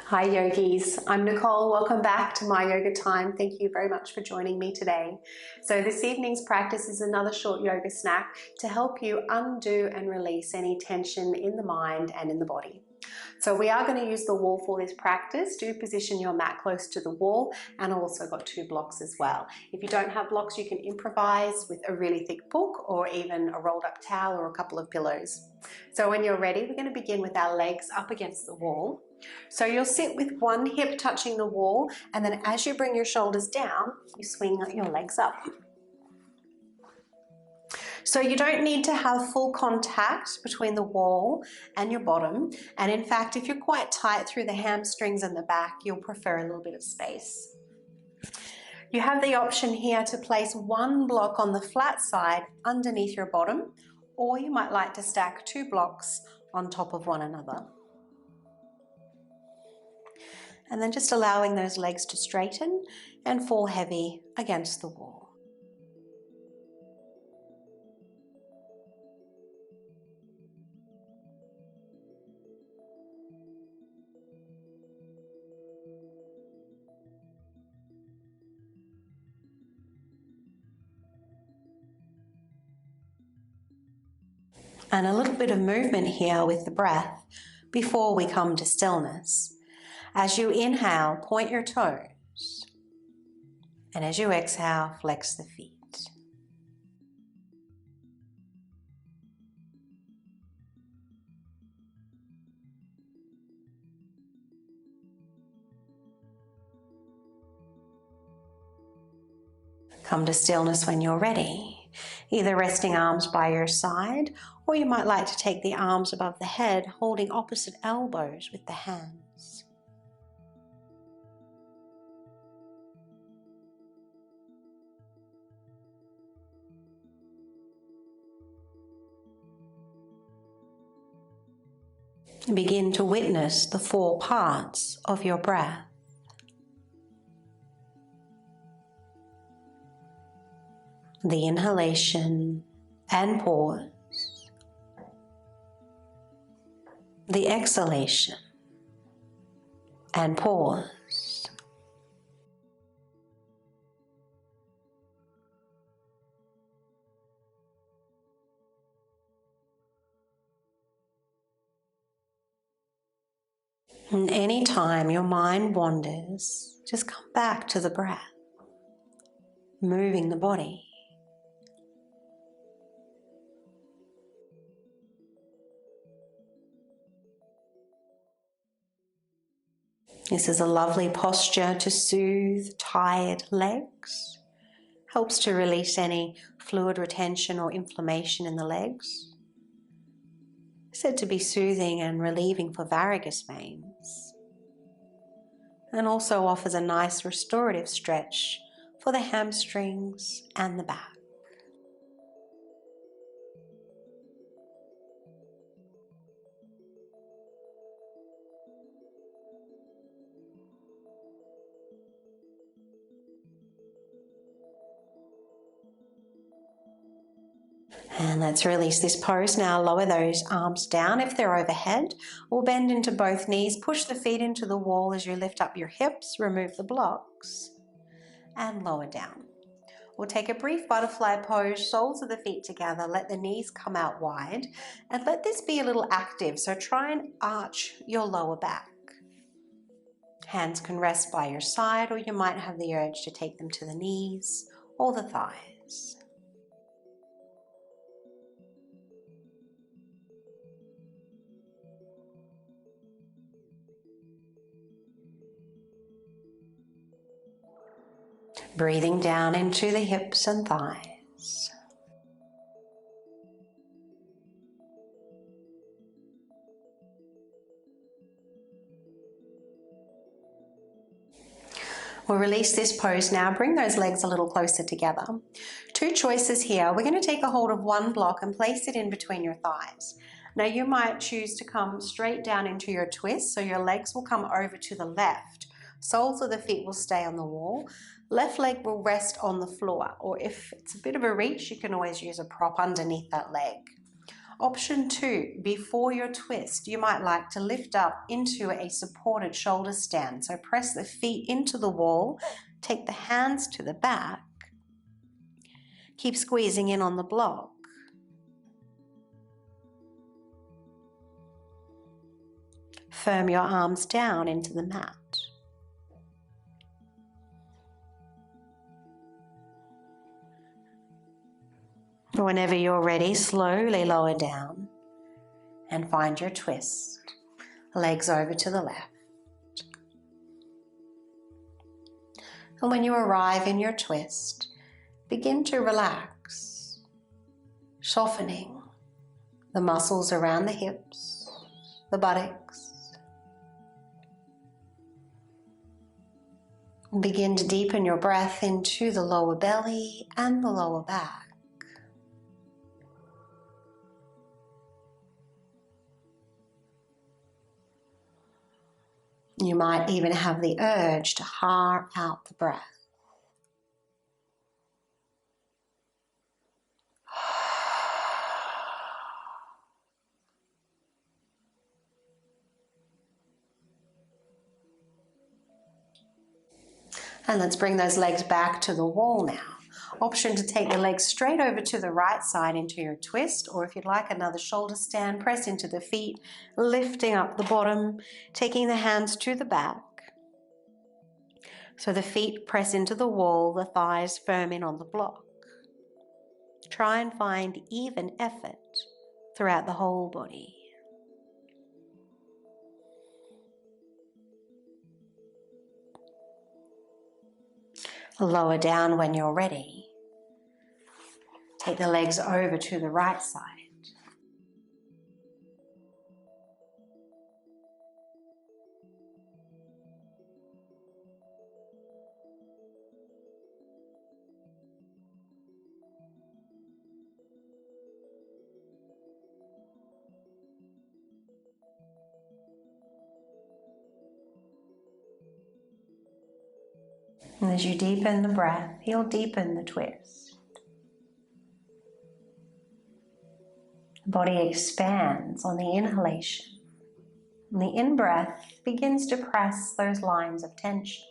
Hi yogis, I'm Nicole. Welcome back to My Yoga Time. Thank you very much for joining me today. So this evening's practice is another short yoga snack to help you undo and release any tension in the mind and in the body. So we are going to use the wall for this practice. Do position your mat close to the wall, and I've also got 2 blocks as well. If you don't have blocks, you can improvise with a really thick book or even a rolled up towel or a couple of pillows. So when you're ready, we're going to begin with our legs up against the wall. So you'll sit with one hip touching the wall, and then as you bring your shoulders down, you swing your legs up. So you don't need to have full contact between the wall and your bottom. And in fact, if you're quite tight through the hamstrings and the back, you'll prefer a little bit of space. You have the option here to place one block on the flat side underneath your bottom, or you might like to stack 2 blocks on top of one another. And then just allowing those legs to straighten and fall heavy against the wall. And a little bit of movement here with the breath before we come to stillness. As you inhale, point your toes. And as you exhale, flex the feet. Come to stillness when you're ready, either resting arms by your side, or you might like to take the arms above the head, holding opposite elbows with the hands. And begin to witness the 4 parts of your breath. The inhalation and pause. The exhalation and pause. And anytime your mind wanders, just come back to the breath, moving the body. This is a lovely posture to soothe tired legs. Helps to release any fluid retention or inflammation in the legs. Said to be soothing and relieving for varicose veins. And also offers a nice restorative stretch for the hamstrings and the back. And let's release this pose now. Lower those arms down if they're overhead. We'll bend into both knees, push the feet into the wall as you lift up your hips, remove the blocks, and lower down. We'll take a brief butterfly pose, soles of the feet together, let the knees come out wide, and let this be a little active. So try and arch your lower back. Hands can rest by your side, or you might have the urge to take them to the knees or the thighs. Breathing down into the hips and thighs. We'll release this pose now. Bring those legs a little closer together. 2 choices here. We're going to take a hold of one block and place it in between your thighs. Now you might choose to come straight down into your twist, so your legs will come over to the left. Soles of the feet will stay on the wall. Left leg will rest on the floor, or if it's a bit of a reach, you can always use a prop underneath that leg. Option 2, before your twist, you might like to lift up into a supported shoulder stand. So press the feet into the wall, take the hands to the back, keep squeezing in on the block. Firm your arms down into the mat. Whenever you're ready, slowly lower down and find your twist. Legs over to the left. And when you arrive in your twist, begin to relax, softening the muscles around the hips, the buttocks. And begin to deepen your breath into the lower belly and the lower back. You might even have the urge to heart out the breath. And let's bring those legs back to the wall now. Option to take the legs straight over to the right side into your twist, or if you'd like another shoulder stand, press into the feet, lifting up the bottom, taking the hands to the back. So the feet press into the wall, the thighs firm in on the block. Try and find even effort throughout the whole body. Lower down when you're ready. Take the legs over to the right side. And as you deepen the breath, you'll deepen the twist. The body expands on the inhalation. And the in-breath begins to press those lines of tension.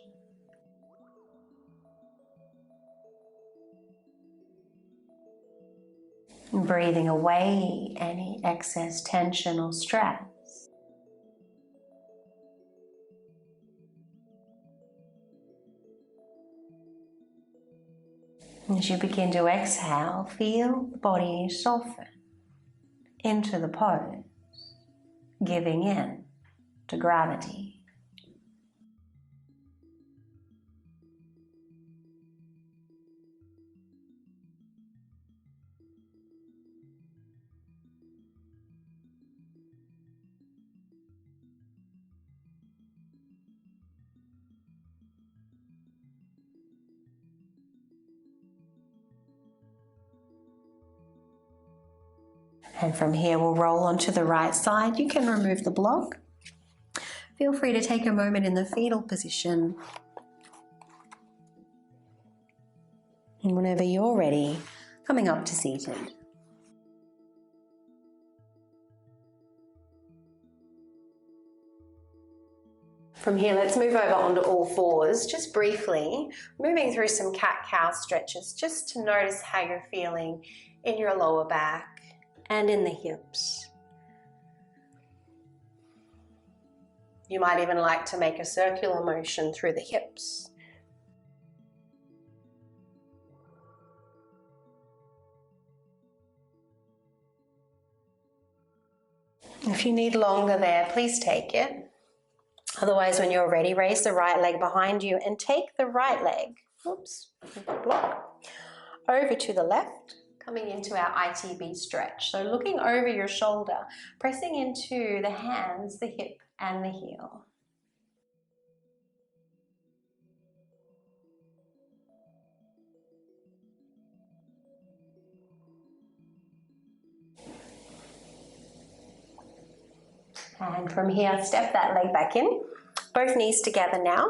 And breathing away any excess tension or stress. As you begin to exhale, feel the body soften into the pose, giving in to gravity. And from here, we'll roll onto the right side. You can remove the block. Feel free to take a moment in the fetal position. And whenever you're ready, coming up to seated. From here, let's move over onto all fours, just briefly, moving through some cat-cow stretches, just to notice how you're feeling in your lower back and in the hips. You might even like to make a circular motion through the hips. If you need longer there, please take it. Otherwise, when you're ready, raise the right leg behind you and take the right leg, block, over to the left, coming into our ITB stretch. So looking over your shoulder, pressing into the hands, the hip and the heel. And from here, step that leg back in. Both knees together now.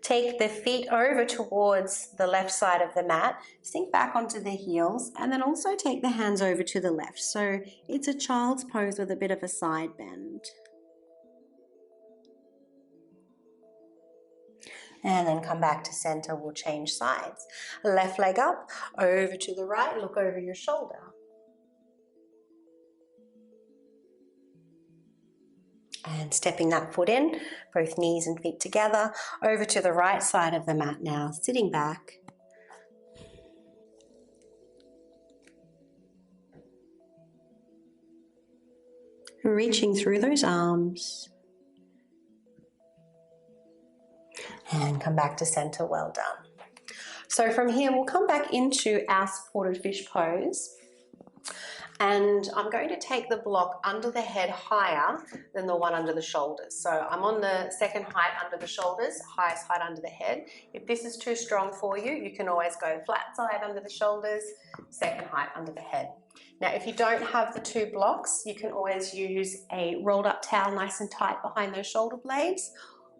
Take the feet over towards the left side of the mat, sink back onto the heels, and then also take the hands over to the left. So it's a child's pose with a bit of a side bend. And then come back to center, we'll change sides. Left leg up, over to the right, look over your shoulder. And stepping that foot in, both knees and feet together, over to the right side of the mat now, sitting back. Reaching through those arms. And come back to center, well done. So from here, we'll come back into our supported fish pose. And I'm going to take the block under the head higher than the one under the shoulders. So I'm on the second height under the shoulders, highest height under the head. If this is too strong for you, you can always go flat side under the shoulders, second height under the head. Now, if you don't have the two blocks, you can always use a rolled up towel nice and tight behind those shoulder blades,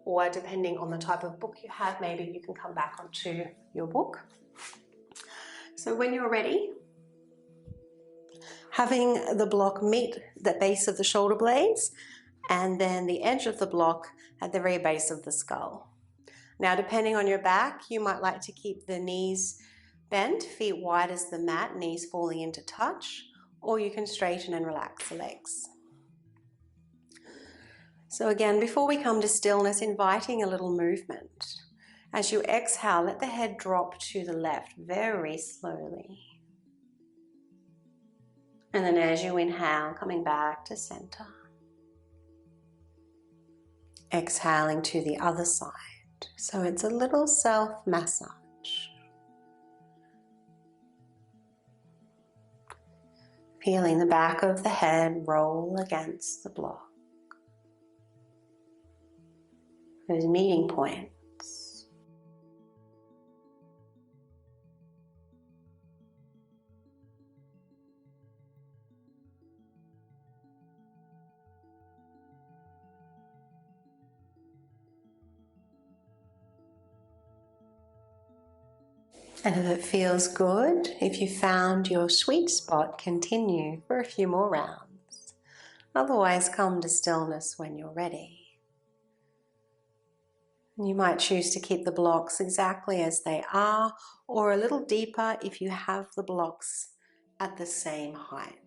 or depending on the type of book you have, maybe you can come back onto your book. So when you're ready, having the block meet the base of the shoulder blades and then the edge of the block at the very base of the skull. Now, depending on your back, you might like to keep the knees bent, feet wide as the mat, knees falling into touch, or you can straighten and relax the legs. So again, before we come to stillness, inviting a little movement. As you exhale, let the head drop to the left very slowly. And then as you inhale, coming back to center. Exhaling to the other side. So it's a little self-massage. Feeling the back of the head roll against the block. Those meeting points. And if it feels good, if you found your sweet spot, continue for a few more rounds. Otherwise, come to stillness when you're ready. You might choose to keep the blocks exactly as they are, or a little deeper if you have the blocks at the same height.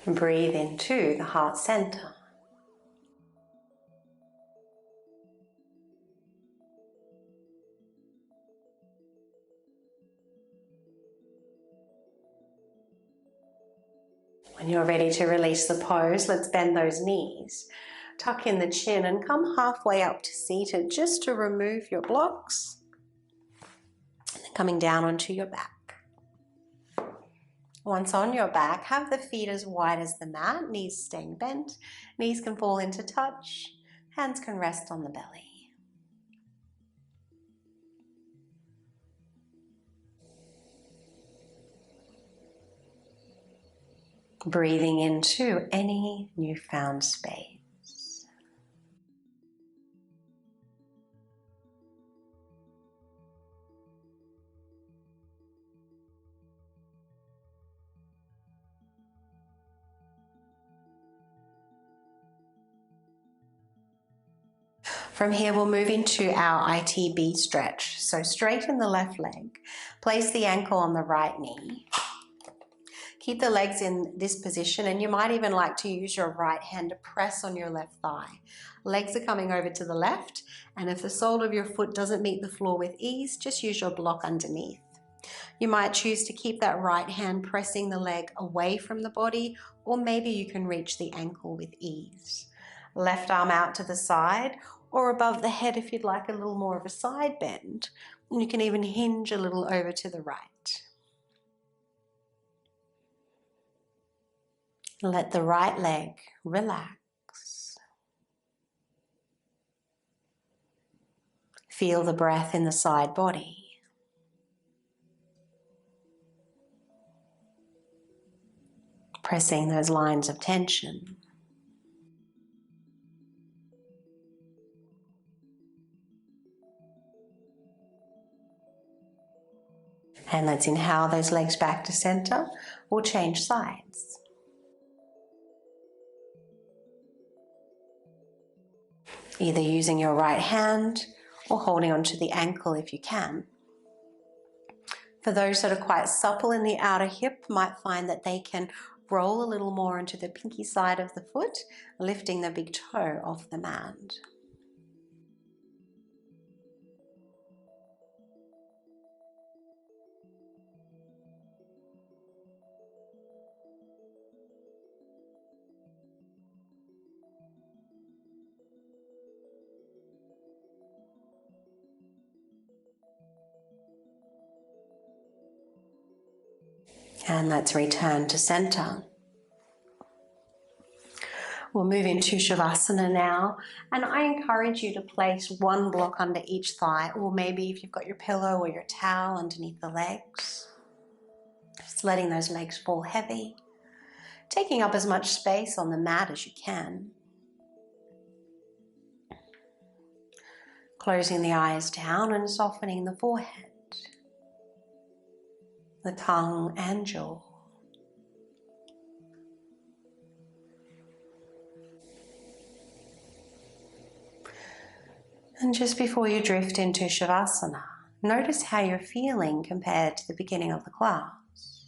Breathe into the heart center. When you're ready to release the pose, let's bend those knees. Tuck in the chin and come halfway up to seated just to remove your blocks. And then coming down onto your back. Once on your back, have the feet as wide as the mat, knees staying bent, knees can fall into touch, hands can rest on the belly. Breathing into any newfound space. From here, we'll move into our ITB stretch. So straighten the left leg, place the ankle on the right knee. Keep the legs in this position, and you might even like to use your right hand to press on your left thigh. Legs are coming over to the left, and if the sole of your foot doesn't meet the floor with ease, just use your block underneath. You might choose to keep that right hand pressing the leg away from the body, or maybe you can reach the ankle with ease. Left arm out to the side, or above the head if you'd like a little more of a side bend. And you can even hinge a little over to the right. Let the right leg relax. Feel the breath in the side body. Pressing those lines of tension. And let's inhale those legs back to center. We'll change sides. Either using your right hand or holding onto the ankle if you can. For those that are quite supple in the outer hip, might find that they can roll a little more into the pinky side of the foot, lifting the big toe off the mat. And let's return to center. We'll move into Shavasana now, and I encourage you to place one block under each thigh, or maybe if you've got your pillow or your towel underneath the legs. Just letting those legs fall heavy, taking up as much space on the mat as you can. Closing the eyes down and softening the forehead, the tongue and jaw. And just before you drift into Shavasana, notice how you're feeling compared to the beginning of the class.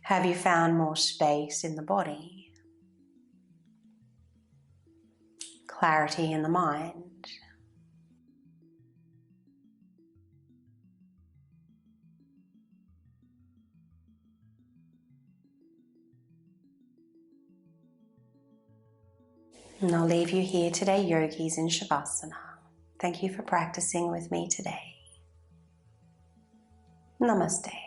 Have you found more space in the body? Clarity in the mind? And I'll leave you here today, yogis, in Shavasana. Thank you for practicing with me today. Namaste.